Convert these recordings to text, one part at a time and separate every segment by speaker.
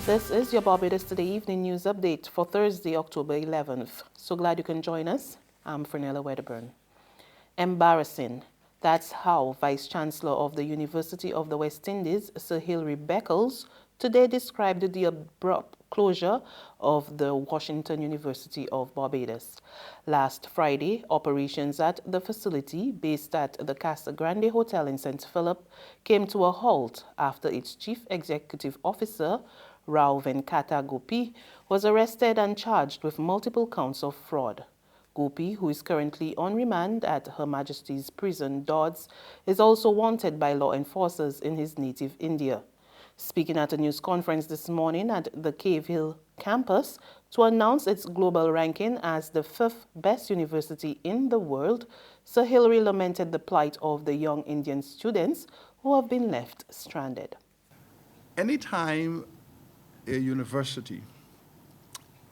Speaker 1: This is your Barbados Today Evening News Update for Thursday, October 11th. So glad you can join us. I'm Fernella Wedderburn. Embarrassing. That's how Vice-Chancellor of the University of the West Indies, Sir Hilary Beckles, today described the abrupt closure of the Washington University of Barbados. Last Friday, operations at the facility, based at the Casa Grande Hotel in St. Philip, came to a halt after its Chief Executive Officer, Rao Venkata Gopi, was arrested and charged with multiple counts of fraud. Gopi, who is currently on remand at Her Majesty's Prison, Dodds, is also wanted by law enforcers in his native India. Speaking at a news conference this morning at the Cave Hill campus to announce its global ranking as the 5th best university in the world, Sir Hilary lamented the plight of the young Indian students who have been left stranded.
Speaker 2: Anytime a university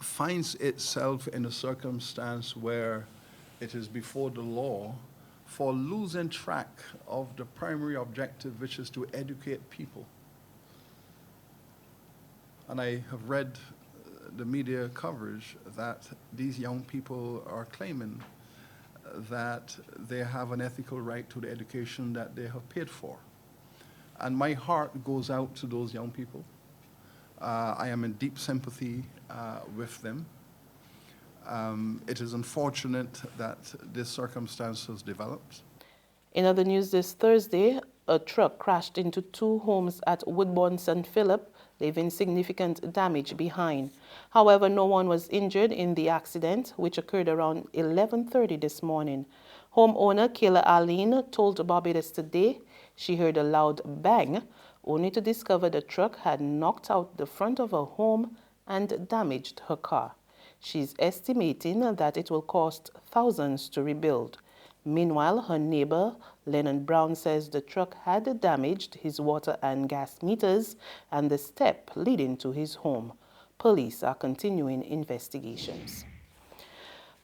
Speaker 2: finds itself in a circumstance where it is before the law for losing track of the primary objective, which is to educate people. And I have read the media coverage that these young people are claiming that they have an ethical right to the education that they have paid for. And my heart goes out to those young people. I am in deep sympathy with them. It is unfortunate that this circumstance has developed.
Speaker 1: In other news this Thursday, a truck crashed into 2 homes at Woodbourne, St. Philip, leaving significant damage behind. However, no one was injured in the accident, which occurred around 11:30 this morning. Homeowner Kayla Arlene told Barbados Today she heard a loud bang, only to discover the truck had knocked out the front of her home and damaged her car. She's estimating that it will cost thousands to rebuild. Meanwhile, her neighbor, Lennon Brown, says the truck had damaged his water and gas meters and the step leading to his home. Police are continuing investigations.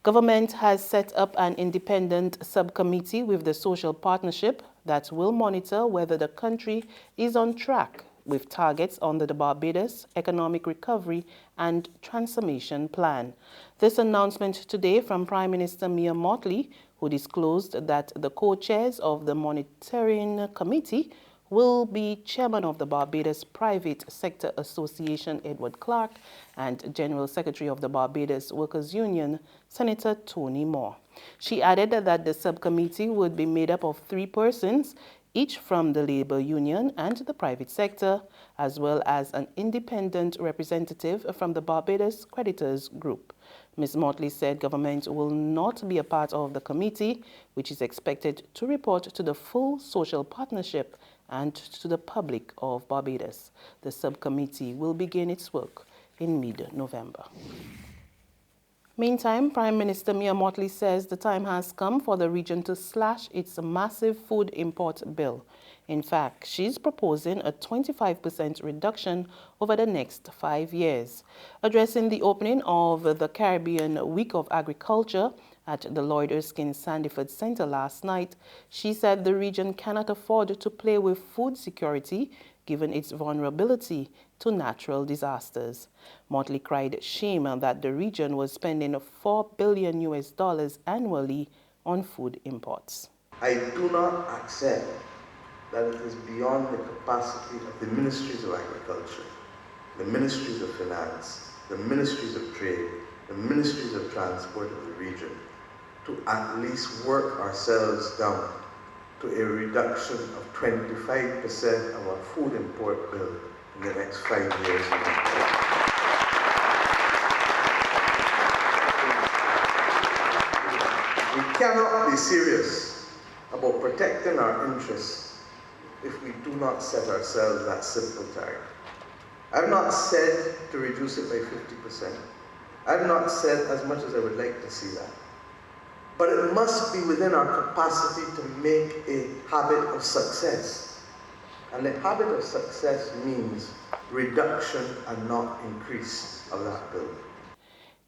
Speaker 1: Government has set up an independent subcommittee with the Social Partnership that will monitor whether the country is on track with targets under the Barbados Economic Recovery and Transformation Plan. This announcement today from Prime Minister Mottley, who disclosed that the co-chairs of the Monitoring Committee will be Chairman of the Barbados Private Sector Association, Edward Clark, and General Secretary of the Barbados Workers' Union, Senator Tony Moore. She added that the subcommittee would be made up of 3 persons, each from the labor union and the private sector, as well as an independent representative from the Barbados Creditors Group. Ms. Mottley said government will not be a part of the committee, which is expected to report to the full social partnership and to the public of Barbados. The subcommittee will begin its work in mid-November. Meantime, Prime Minister Mottley says the time has come for the region to slash its massive food import bill. In fact, she's proposing a 25% reduction over the next 5 years. Addressing the opening of the Caribbean Week of Agriculture at the Lloyd Erskine Sandyford Center last night, she said the region cannot afford to play with food security given its vulnerability to natural disasters. Mottley cried shame that the region was spending $4 billion annually on food imports.
Speaker 3: I do not accept that it is beyond the capacity of the Ministries of Agriculture, the Ministries of Finance, the Ministries of Trade, the Ministries of Transport of the region to at least work ourselves down to a reduction of 25% of our food import bill in the next 5 years. We cannot be serious about protecting our interests if we do not set ourselves that simple target. I've not said to reduce it by 50%. I've not said as much as I would like to see that. But it must be within our capacity to make a habit of success. And the habit of success means reduction and not increase of that bill.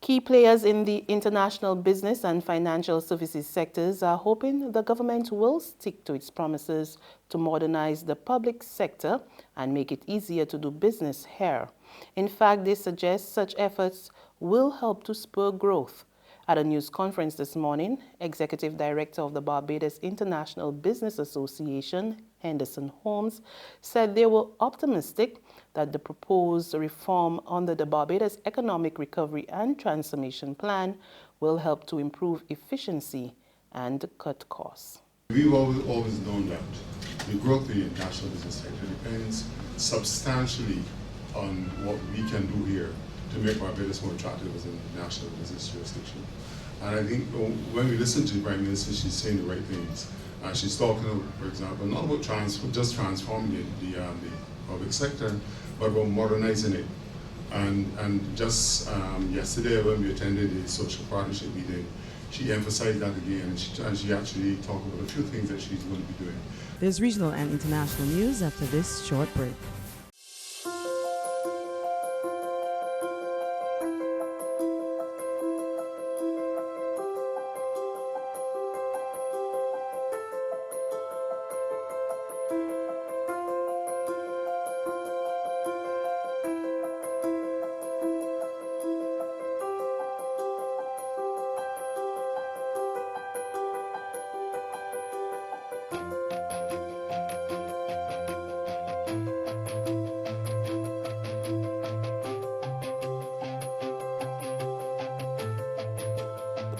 Speaker 1: Key players in the international business and financial services sectors are hoping the government will stick to its promises to modernize the public sector and make it easier to do business here. In fact, they suggest such efforts will help to spur growth. At a news conference this morning, Executive Director of the Barbados International Business Association, Henderson Holmes, said they were optimistic that the proposed reform under the Barbados Economic Recovery and Transformation Plan will help to improve efficiency and cut costs.
Speaker 4: We've always known that the growth of the international business sector depends substantially on what we can do here to make Barbados more attractive as a national business jurisdiction. And I think when we listen to the Prime Minister, she's saying the right things. She's talking, for example, not about just transforming the public sector, but about modernizing it. And just yesterday when we attended the social partnership meeting, she emphasized that again, and she actually talked about a few things that she's going to be doing.
Speaker 5: There's regional and international news after this short break.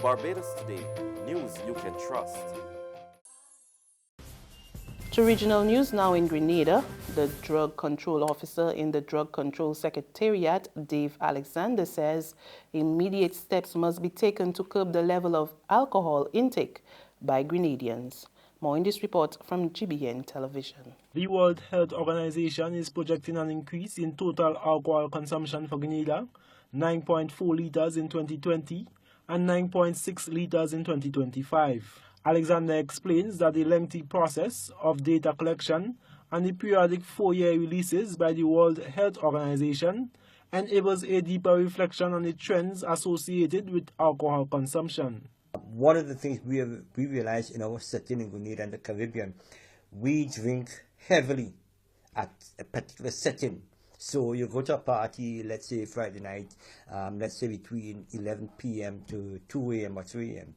Speaker 6: Barbados Today, news you can trust.
Speaker 1: To regional news now in Grenada, the drug control officer in the Drug Control Secretariat, Dave Alexander, says immediate steps must be taken to curb the level of alcohol intake by Grenadians. More in this report from GBN Television.
Speaker 7: The World Health Organization is projecting an increase in total alcohol consumption for Grenada, 9.4 liters in 2020 and 9.6 liters in 2025. Alexander explains that the lengthy process of data collection and the periodic 4-year releases by the World Health Organization enables a deeper reflection on the trends associated with alcohol consumption.
Speaker 8: One of the things we realize in our setting in Grenada and the Caribbean, we drink heavily at a particular setting. So you go to a party, let's say Friday night, let's say between 11 p.m. to 2 a.m. or 3 a.m.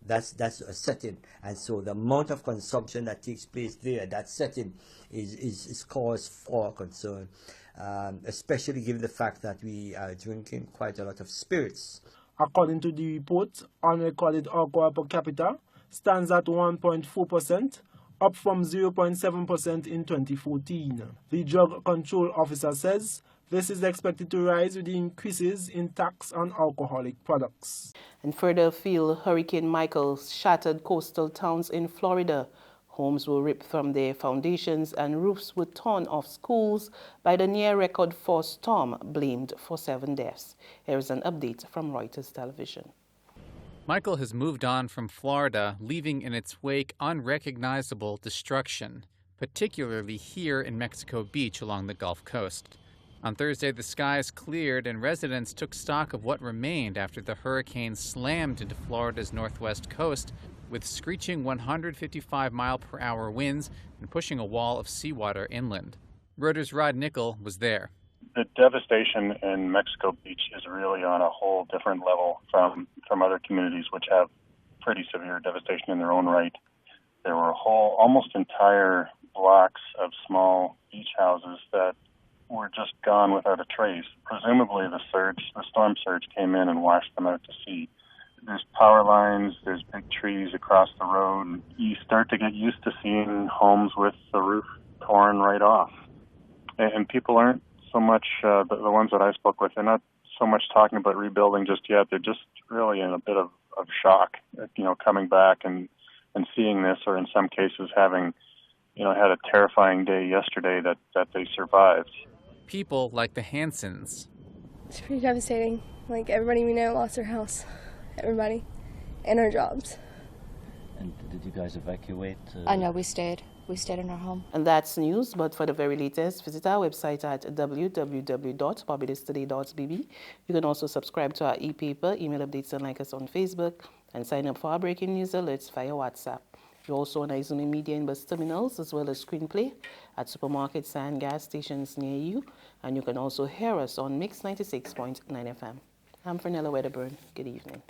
Speaker 8: That's a setting. And so the amount of consumption that takes place there, that setting, is cause for concern, especially given the fact that we are drinking quite a lot of spirits.
Speaker 7: According to the report, unrecorded alcohol per capita stands at 1.4%, up from 0.7% in 2014. The drug control officer says this is expected to rise with the increases in tax on alcoholic products.
Speaker 1: And further afield, Hurricane Michael shattered coastal towns in Florida. Homes were ripped from their foundations and roofs were torn off schools by the near-record force storm blamed for 7 deaths. Here is an update from Reuters Television.
Speaker 9: Michael has moved on from Florida, leaving in its wake unrecognizable destruction, particularly here in Mexico Beach along the Gulf Coast. On Thursday, the skies cleared and residents took stock of what remained after the hurricane slammed into Florida's northwest coast with screeching 155-mile-per-hour winds and pushing a wall of seawater inland. Reuters' Rod Nickel was there.
Speaker 10: The devastation in Mexico Beach is really on a whole different level from other communities which have pretty severe devastation in their own right. There were almost entire blocks of small beach houses that were just gone without a trace. Presumably the storm surge came in and washed them out to sea. There's power lines, there's big trees across the road. You start to get used to seeing homes with the roof torn right off. And people aren't so much, the ones that I spoke with, they're not so much talking about rebuilding just yet. They're just really in a bit of shock, coming back and seeing this, or in some cases having, had a terrifying day yesterday that they survived.
Speaker 9: People like the Hansons.
Speaker 11: It's pretty devastating. Like, everybody we know lost their house. Everybody. And our jobs.
Speaker 12: And did you guys evacuate?
Speaker 11: No, we stayed.
Speaker 12: we stayed in our home.
Speaker 1: And that's news, but for the very latest, visit our website at www.barbadostoday.bb. You can also subscribe to our e-paper, email updates, and like us on Facebook, and sign up for our breaking news alerts via WhatsApp. You're also on Izumi Media and bus terminals, as well as screenplay at supermarkets and gas stations near you. And you can also hear us on Mix 96.9 FM. I'm Fernella Wedderburn. Good evening.